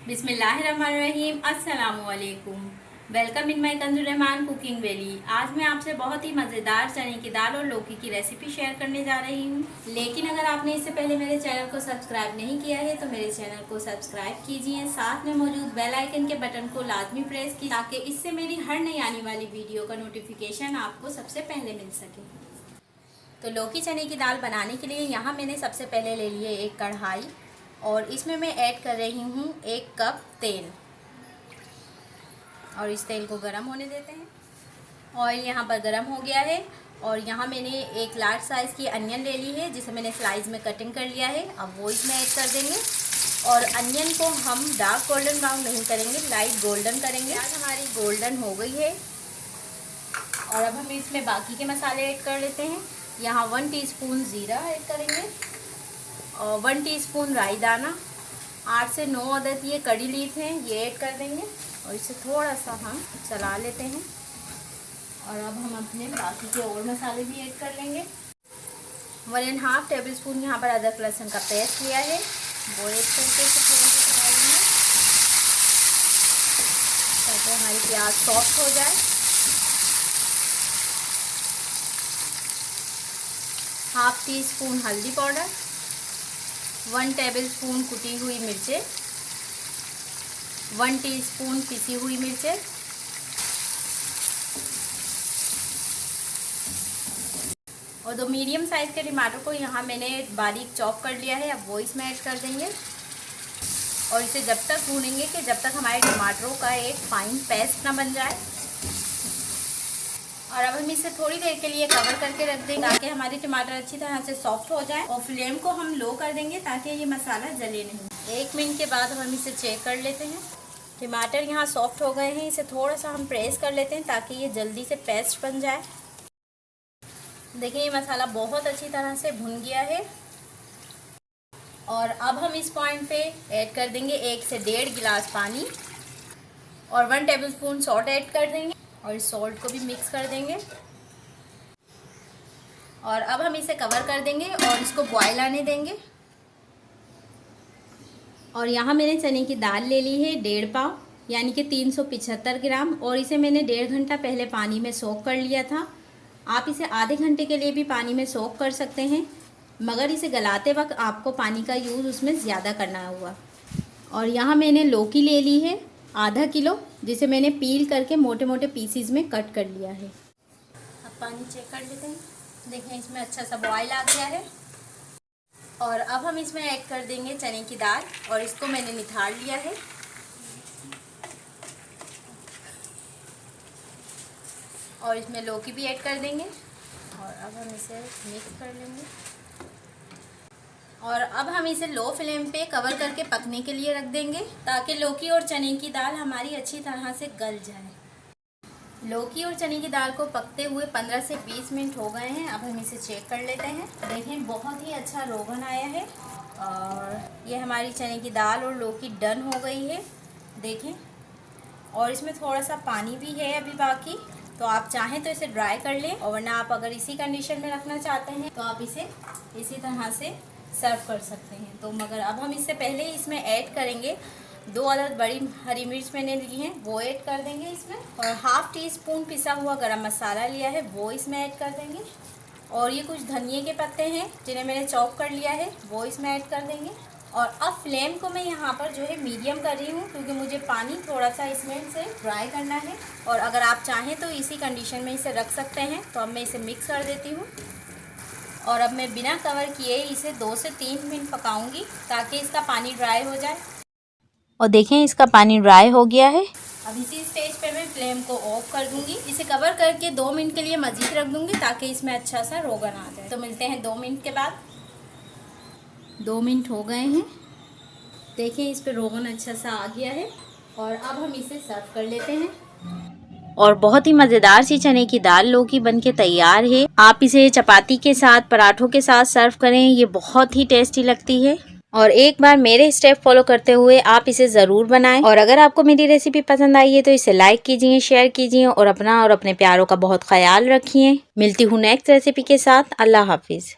बिस्मिल्लाहिर्रहमानिर्रहीम। अस्सलामुअलैकुम। Welcome in my Kanjur Rahman cooking valley. आज मैं आपसे बहुत ही मज़ेदार चने की दाल और लौकी की रेसिपी शेयर करने जा रही हूँ। लेकिन अगर आपने इससे पहले मेरे चैनल को सब्सक्राइब नहीं किया है तो मेरे चैनल को सब्सक्राइब कीजिए। साथ में मौजूद बेल आइकन के बटन को लाजमी प्रेस कीजिए ताकि इससे मेरी हर नई आने वाली वीडियो का नोटिफिकेशन आपको सबसे पहले मिल सके। तो लौकी चने की दाल बनाने के लिए यहाँ मैंने सबसे पहले ले लिए एक कढ़ाई और इसमें मैं ऐड कर रही हूँ 1 कप तेल और इस तेल को गरम होने देते हैं। ऑयल यहाँ पर गरम हो गया है और यहाँ मैंने एक लार्ज साइज़ की अनियन ले ली है जिसे मैंने स्लाइस में कटिंग कर लिया है। अब वो इसमें ऐड कर देंगे और अनियन को हम डार्क गोल्डन ब्राउन नहीं करेंगे, लाइट गोल्डन करेंगे। आज हमारी गोल्डन हो गई है और अब हम इसमें बाकी के मसाले ऐड कर लेते हैं। यहाँ 1 टीस्पून ज़ीरा ऐड करेंगे और 1 टीस्पून राई दाना, 8 से 9 अदद ये कड़ी लीफ हैं, ये ऐड कर देंगे और इसे थोड़ा सा हम चला लेते हैं। और अब हम अपने बाकी के और मसाले भी ऐड कर लेंगे। 1½ टेबल स्पून यहाँ पर अदरक लहसुन का पेस्ट लिया है, वो ऐड करके इसे थोड़ा सा चला लेंगे ताकि हमारी प्याज सॉफ्ट हो जाए। ½ टीस्पून हल्दी पाउडर, 1 टेबल स्पून कुटी हुई मिर्चें, 1 टीस्पून पिसी हुई मिर्चें और 2 मीडियम साइज़ के टमाटर को यहाँ मैंने बारीक चॉप कर लिया है। अब वो इसमें ऐड कर देंगे और इसे जब तक भूनेंगे कि जब तक हमारे टमाटरों का एक फाइन पेस्ट ना बन जाए। और अब हम इसे थोड़ी देर के लिए कवर करके रख देंगे ताकि हमारे टमाटर अच्छी तरह से सॉफ्ट हो जाए और फ्लेम को हम लो कर देंगे ताकि ये मसाला जले नहीं। 1 मिनट के बाद हम इसे चेक कर लेते हैं। टमाटर यहाँ सॉफ्ट हो गए हैं, इसे थोड़ा सा हम प्रेस कर लेते हैं ताकि ये जल्दी से पेस्ट बन जाए। देखिए ये मसाला बहुत अच्छी तरह से भुन गया है और अब हम इस पॉइंट पे ऐड कर देंगे 1 से 1.5 गिलास पानी और 1 टेबल स्पून सॉल्ट ऐड कर देंगे और इस सॉल्ट को भी मिक्स कर देंगे। और अब हम इसे कवर कर देंगे और इसको बॉयल आने देंगे। और यहाँ मैंने चने की दाल ले ली है 1.5 पाव यानी कि 375 ग्राम और इसे मैंने 1.5 घंटा पहले पानी में सोक कर लिया था। आप इसे आधे घंटे के लिए भी पानी में सोक कर सकते हैं, मगर इसे गलाते वक्त आपको पानी का यूज़ उसमें ज़्यादा करना होगा। और यहाँ मैंने लौकी ले ली है ½ किलो जिसे मैंने पील करके मोटे मोटे पीसीज में कट कर लिया है। अब पानी चेक कर लेते हैं। देखें इसमें अच्छा सा बॉयल आ गया है और अब हम इसमें ऐड कर देंगे चने की दाल और इसको मैंने निथाड़ लिया है। और इसमें लौकी भी ऐड कर देंगे और अब हम इसे मिक्स कर लेंगे और अब हम इसे लो फ्लेम पे कवर करके पकने के लिए रख देंगे ताकि लौकी और चने की दाल हमारी अच्छी तरह से गल जाए। लौकी और चने की दाल को पकते हुए 15 से 20 मिनट हो गए हैं। अब हम इसे चेक कर लेते हैं। देखें बहुत ही अच्छा रोगन आया है और ये हमारी चने की दाल और लौकी डन हो गई है। देखें और इसमें थोड़ा सा पानी भी है अभी बाकी, तो आप चाहें तो इसे ड्राई कर लें और वरना आप अगर इसी कंडीशन में रखना चाहते हैं तो आप इसे इसी तरह से सर्व कर सकते हैं। तो मगर अब हम इससे पहले इसमें ऐड करेंगे 2 अदद बड़ी हरी मिर्च मैंने ली हैं, वो ऐड कर देंगे इसमें और ½ टीस्पून पिसा हुआ गरम मसाला लिया है वो इसमें ऐड कर देंगे और ये कुछ धनिए के पत्ते हैं जिन्हें मैंने चॉप कर लिया है वो इसमें ऐड कर देंगे। और अब फ्लेम को मैं यहाँ पर जो है मीडियम कर रही हूँ क्योंकि मुझे पानी थोड़ा सा इसमें से ड्राई करना है और अगर आप चाहें तो इसी कंडीशन में इसे रख सकते हैं। तो अब मैं इसे मिक्स कर देती हूँ और अब मैं बिना कवर किए इसे 2 से 3 मिनट पकाऊंगी ताकि इसका पानी ड्राई हो जाए। और देखें इसका पानी ड्राई हो गया है। अब इसी स्टेज पे मैं फ्लेम को ऑफ कर दूंगी। इसे कवर करके 2 मिनट के लिए मज़ीद रख दूंगी ताकि इसमें अच्छा सा रोगन आ जाए। तो मिलते हैं 2 मिनट के बाद। 2 मिनट हो गए हैं। देखिए इस पे रोगन अच्छा सा आ गया है और अब हम इसे सर्व कर लेते हैं। और बहुत ही मज़ेदार सी चने की दाल लौकी बनके तैयार है। आप इसे चपाती के साथ, पराठों के साथ सर्व करें, ये बहुत ही टेस्टी लगती है। और एक बार मेरे स्टेप फॉलो करते हुए आप इसे ज़रूर बनाएं। और अगर आपको मेरी रेसिपी पसंद आई है तो इसे लाइक कीजिए, शेयर कीजिए और अपना और अपने प्यारों का बहुत ख्याल रखिए। मिलती हूँ नेक्स्ट रेसिपी के साथ। अल्लाह हाफिज़।